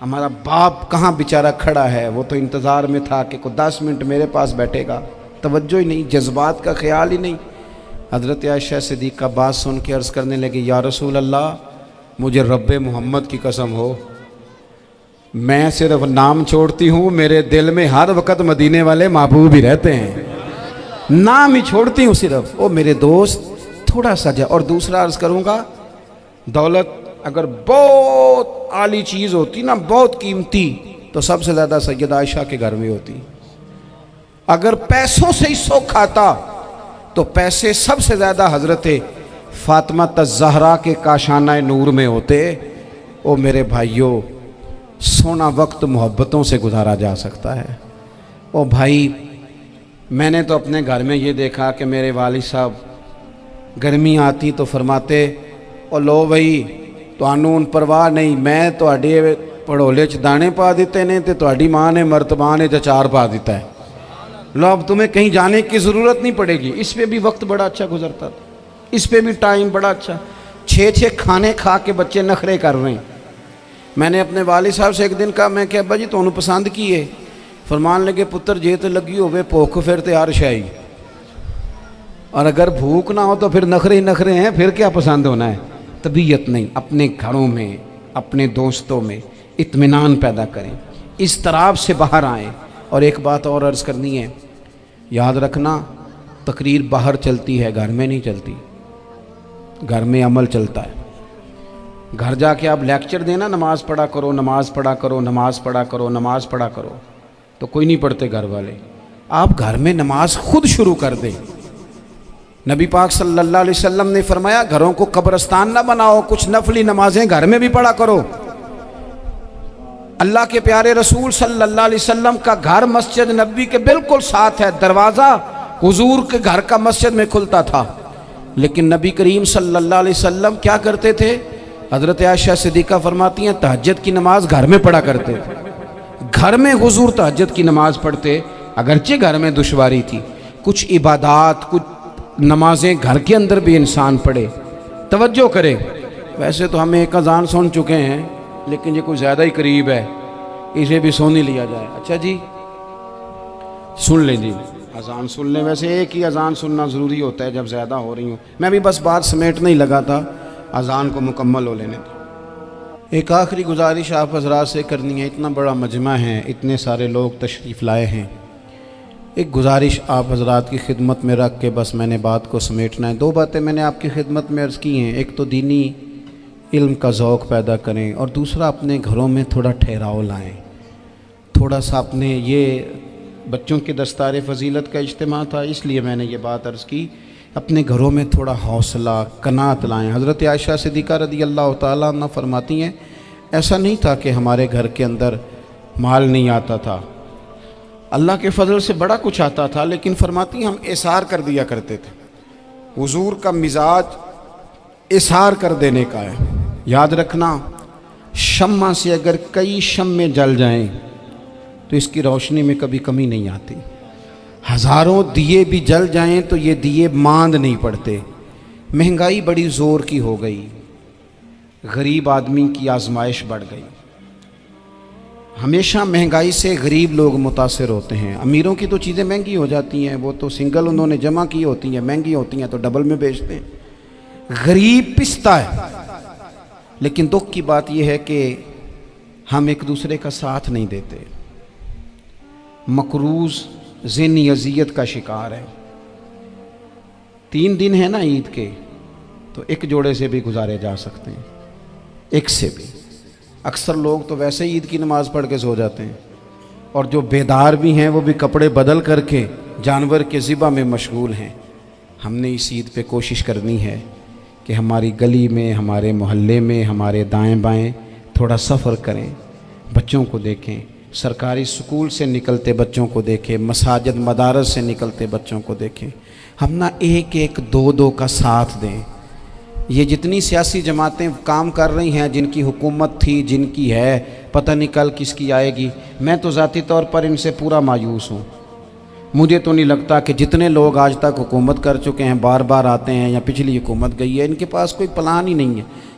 ہمارا باپ کہاں بیچارہ کھڑا ہے، وہ تو انتظار میں تھا کہ کوئی 10 منٹ میرے پاس بیٹھے گا، توجہ ہی نہیں، جذبات کا خیال ہی نہیں۔ حضرت عائشہ صدیقہ بات سن کے عرض کرنے لگی، یا رسول اللہ مجھے رب محمد کی قسم ہو، میں صرف نام چھوڑتی ہوں، میرے دل میں ہر وقت مدینے والے محبوب ہی رہتے ہیں، نام ہی چھوڑتی ہوں صرف۔ او میرے دوست تھوڑا سا جا، اور دوسرا عرض کروں گا، دولت اگر بہت عالی چیز ہوتی نا، بہت قیمتی، تو سب سے زیادہ سیدہ عائشہ کے گھر میں ہوتی۔ اگر پیسوں سے ہی سکھ آتا تو پیسے سب سے زیادہ حضرت فاطمہ الزہرا کے کاشانہ نور میں ہوتے۔ او میرے بھائیوں، سونا وقت محبتوں سے گزارا جا سکتا ہے۔ او بھائی، میں نے تو اپنے گھر میں یہ دیکھا کہ میرے والد صاحب گرمی آتی تو فرماتے، او لو بھائی تانوں پرواہ نہیں، میں تواڈے پڑھولے چ دانے پا دیتے نے تے تواڈی ماں نے مرتبان چ اچار پا دیتا ہے، لو اب تمہیں کہیں جانے کی ضرورت نہیں پڑے گی۔ اس پہ بھی وقت بڑا اچھا گزرتا تھا، اس پہ بھی ٹائم بڑا اچھا۔ 6 کھانے کھا کے بچے نخرے کر رہے ہیں۔ میں نے اپنے والد صاحب سے ایک دن کہا، میں کہ ابا جی تانوں پسند کی ہے؟ فرمان لگے، پتر جے تے لگی ہوئے بھوک پھر تے ہر شے، اور اگر بھوک نہ ہو تو پھر نخرے ہی نخرے ہیں، پھر کیا پسند ہونا ہے؟ طبیعت نہیں۔ اپنے گھروں میں، اپنے دوستوں میں اطمینان پیدا کریں، اضطراب سے باہر آئیں۔ اور ایک بات اور عرض کرنی ہے، یاد رکھنا، تقریر باہر چلتی ہے، گھر میں نہیں چلتی، گھر میں عمل چلتا ہے۔ گھر جا کے آپ لیکچر دینا، نماز پڑھا کرو، نماز پڑھا کرو، نماز پڑھا کرو، نماز پڑھا کرو، تو کوئی نہیں پڑھتے گھر والے۔ آپ گھر میں نماز خود شروع کر دیں۔ نبی پاک صلی اللہ علیہ وسلم نے فرمایا، گھروں کو قبرستان نہ بناؤ، کچھ نفلی نمازیں گھر میں بھی پڑھا کرو۔ اللہ کے پیارے رسول صلی اللہ علیہ وسلم کا گھر مسجد نبوی کے بالکل ساتھ ہے، دروازہ حضور کے گھر کا مسجد میں کھلتا تھا، لیکن نبی کریم صلی اللہ علیہ وسلم کیا کرتے تھے؟ حضرت عائشہ صدیقہ فرماتی ہیں، تہجد کی نماز گھر میں پڑھا کرتے تھے۔ گھر میں حضور تہجد کی نماز پڑھتے، اگرچہ گھر میں دشواری تھی، کچھ عبادات، کچھ نمازیں گھر کے اندر بھی انسان پڑھے۔ توجہ کرے، ویسے تو ہم ایک اذان سن چکے ہیں، لیکن یہ کوئی زیادہ ہی قریب ہے، اسے بھی سن ہی لیا جائے۔ اچھا جی، سن لیں جی، اذان سن لیں۔ ویسے ایک ہی اذان سننا ضروری ہوتا ہے جب زیادہ ہو رہی ہوں، میں بھی بس بات سمیٹنے ہی لگا تھا، اذان کو مکمل ہو لینے تھے۔ ایک آخری گزارش آپ حضرات سے کرنی ہے، اتنا بڑا مجمع ہے، اتنے سارے لوگ تشریف لائے ہیں، ایک گزارش آپ حضرات کی خدمت میں رکھ کے بس میں نے بات کو سمیٹنا ہے۔ 2 باتیں میں نے آپ کی خدمت میں عرض کی ہیں، ایک تو دینی علم کا ذوق پیدا کریں، اور دوسرا اپنے گھروں میں تھوڑا ٹھہراؤ لائیں، تھوڑا سا اپنے، یہ بچوں کے دستار فضیلت کا اجتماع تھا اس لیے میں نے یہ بات عرض کی، اپنے گھروں میں تھوڑا حوصلہ قناعت لائیں۔ حضرت عائشہ صدیقہ رضی اللہ تعالیٰ عنہ فرماتی ہیں، ایسا نہیں تھا کہ ہمارے گھر کے اندر مال نہیں آتا تھا، اللہ کے فضل سے بڑا کچھ آتا تھا، لیکن فرماتی ہیں ہم اثار کر دیا کرتے تھے۔ حضور کا مزاج اثار کر دینے کا ہے۔ یاد رکھنا، شمع سے اگر کئی شمع جل جائیں تو اس کی روشنی میں کبھی کمی نہیں آتی، ہزاروں دیے بھی جل جائیں تو یہ دیے ماند نہیں پڑتے۔ مہنگائی بڑی زور کی ہو گئی، غریب آدمی کی آزمائش بڑھ گئی، ہمیشہ مہنگائی سے غریب لوگ متاثر ہوتے ہیں۔ امیروں کی تو چیزیں مہنگی ہو جاتی ہیں، وہ تو سنگل انہوں نے جمع کی ہوتی ہیں، مہنگی ہوتی ہیں تو ڈبل میں بیچتے ہیں، غریب پستا ہے۔ لیکن دکھ کی بات یہ ہے کہ ہم ایک دوسرے کا ساتھ نہیں دیتے، مقروض ذہنی اذیت کا شکار ہے۔ 3 دن ہے نا عید کے، تو ایک جوڑے سے بھی گزارے جا سکتے ہیں، ایک سے بھی۔ اکثر لوگ تو ویسے ہی عید کی نماز پڑھ کے سو جاتے ہیں، اور جو بیدار بھی ہیں وہ بھی کپڑے بدل کر کے جانور کے ذبح میں مشغول ہیں۔ ہم نے اس عید پہ کوشش کرنی ہے کہ ہماری گلی میں، ہمارے محلے میں، ہمارے دائیں بائیں تھوڑا سفر کریں، بچوں کو دیکھیں، سرکاری سکول سے نکلتے بچوں کو دیکھیں، مساجد مدارس سے نکلتے بچوں کو دیکھیں۔ ہم نہ ایک ایک 2 کا ساتھ دیں۔ یہ جتنی سیاسی جماعتیں کام کر رہی ہیں، جن کی حکومت تھی، جن کی ہے، پتہ نہیں کل کس کی آئے گی، میں تو ذاتی طور پر ان سے پورا مایوس ہوں۔ مجھے تو نہیں لگتا کہ جتنے لوگ آج تک حکومت کر چکے ہیں، بار بار آتے ہیں یا پچھلی حکومت گئی ہے، ان کے پاس کوئی پلان ہی نہیں ہے